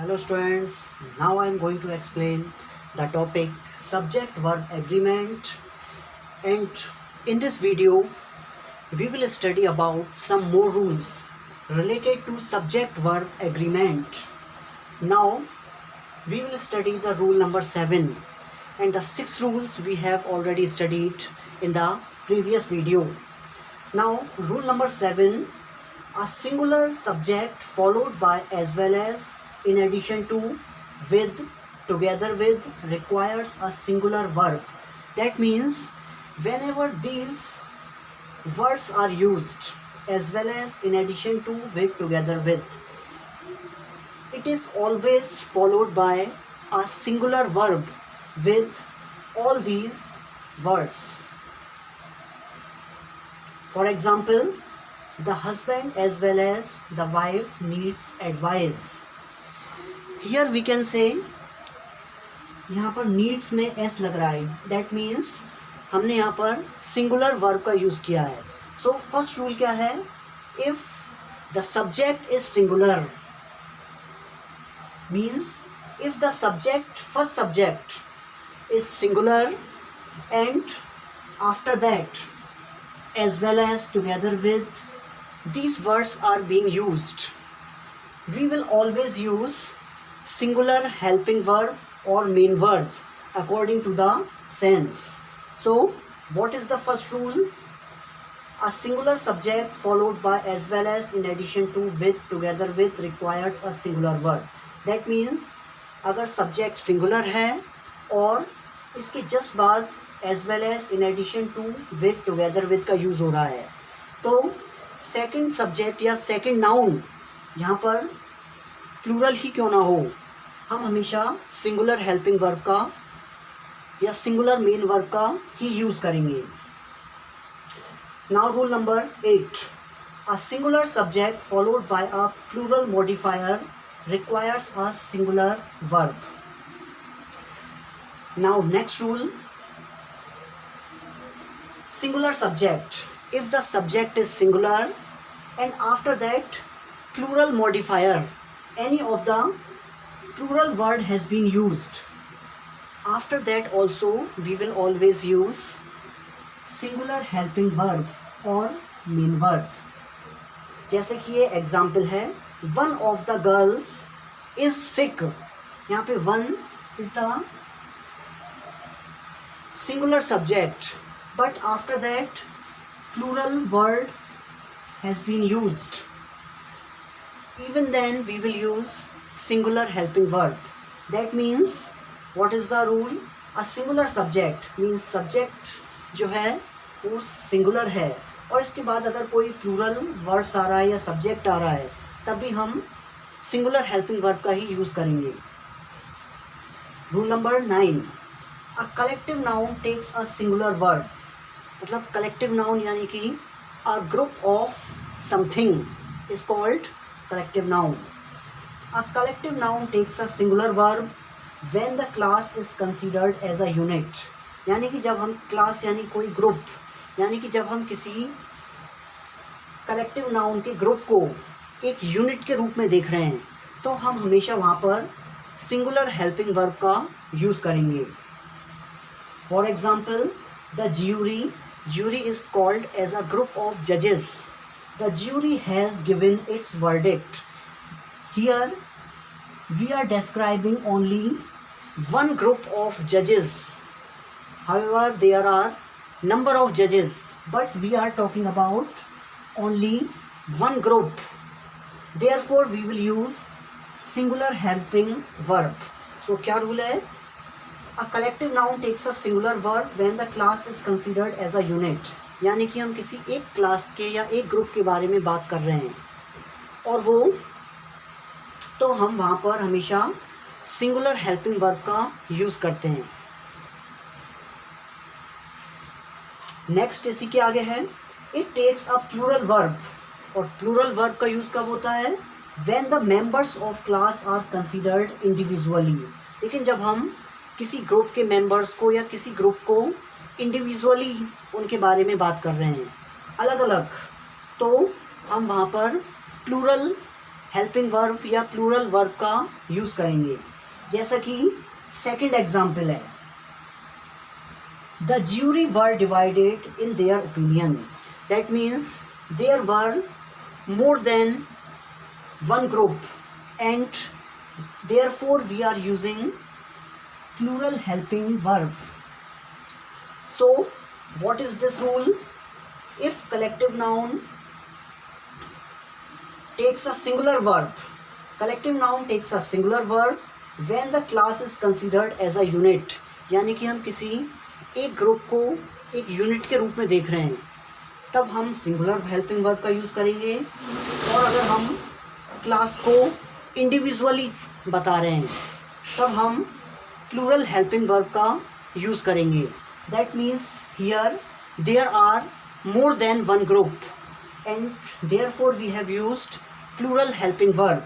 Hello students, now I am going to explain the topic subject verb agreement, and in this video we will study about some more rules related to subject verb agreement. Now we will study the rule number 7, and the 6 rules we have already studied in the previous video. Now rule number 7, a singular subject followed by as well as, in addition to, with, together with requires a singular verb. That means whenever these words are used, as well as, in addition to, with, together with, it is always followed by a singular verb with all these words. For example, the husband as well as the wife needs advice. Here we can say, यहाँ पर needs में s लग रहा है, that means हमने यहाँ पर singular verb का यूज़ किया है. So first rule क्या है? If the subject is singular, means if the subject, first subject is singular and after that as well as, together with, these words are being used, we will always use singular helping verb or main verb according to the sense. So what is the first rule? A singular subject followed by as well as, in addition to, with, together with requires a singular verb. That means अगर subject singular है और इसके just बाद as well as, in addition to, with, together with का use हो रहा है, तो सेकंड सब्जेक्ट या सेकंड नाउन यहाँ पर प्लूरल ही क्यों ना हो, हम हमेशा सिंगुलर हेल्पिंग वर्ब का या सिंगुलर मेन वर्ब का ही यूज़ करेंगे. Now rule number 8, a singular subject followed by a plural modifier requires a singular verb. Now next rule, singular subject, if the subject is singular and after that plural modifier, any of the plural word has been used, after that also we will always use singular helping verb or main verb. जैसे कि ये example है, one of the girls is sick. यहाँ पे one is the singular subject, but after that plural word has been used. Even then we will use singular helping verb. That means what is the rule? A singular subject means subject जो है वो singular है और इसके बाद अगर कोई plural words आ रहा है या subject आ रहा है तब भी हम singular helping verb का ही यूज़ करेंगे. Rule number 9, a collective noun takes a singular verb. मतलब कलेक्टिव नाउन यानी कि a group of something is called collective noun. A collective noun takes a singular verb when the class is considered as a unit. यानी कि जब हम class यानी कोई group, यानी कि जब हम किसी कलेक्टिव नाउन के ग्रुप को एक यूनिट के रूप में देख रहे हैं तो हम हमेशा वहाँ पर सिंगुलर हेल्पिंग वर्ब का यूज़ करेंगे. For example, the jury is called as a group of judges. The jury has given its verdict. Here we are describing only one group of judges. However, there are number of judges, but we are talking about only one group. Therefore we will use singular helping verb. So क्या rule है? A collective noun takes a singular verb when the class is considered as a unit. यानी कि हम किसी एक class के या एक ग्रुप के बारे में बात कर रहे हैं और वो तो हम वहाँ पर हमेशा सिंगुलर हेल्पिंग वर्ब का यूज़ करते हैं. नेक्स्ट इसी के आगे है, it takes a plural verb. और प्लूरल वर्ब का यूज़ कब होता है? When the members of class are considered individually. लेकिन जब हम किसी ग्रुप के मेंबर्स को या किसी ग्रुप को इंडिविजुअली उनके बारे में बात कर रहे हैं अलग अलग, तो हम वहाँ पर प्लूरल हेल्पिंग वर्ब या प्लूरल वर्ब का यूज़ करेंगे। जैसा कि सेकंड एग्जाम्पल है, the jury were divided in their opinion. That means there were more than one group and therefore we are using plural helping verb. So what is this rule? If collective noun takes a singular verb, collective noun takes a singular verb when the class is considered as a unit, यानी कि हम किसी एक group को एक unit के रूप में देख रहे हैं, तब हम सिंगुलर हेल्पिंग वर्ब का यूज़ करेंगे। और अगर हम क्लास को इंडिविजुअली बता रहे हैं तब हम प्लूरल हेल्पिंग वर्ब का यूज़ करेंगे। That means here there are more than one group and therefore we have used plural helping verb,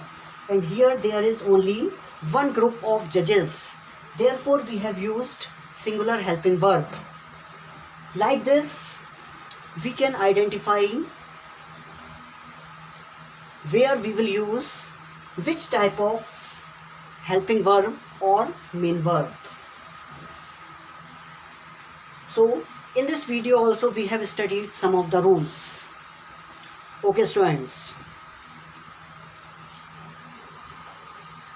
and here there is only one group of जजेस, therefore we have used singular helping verb. Like this we can identify where we will use which type of helping verb or main verb. So in this video also we have studied some of the rules. Okay students,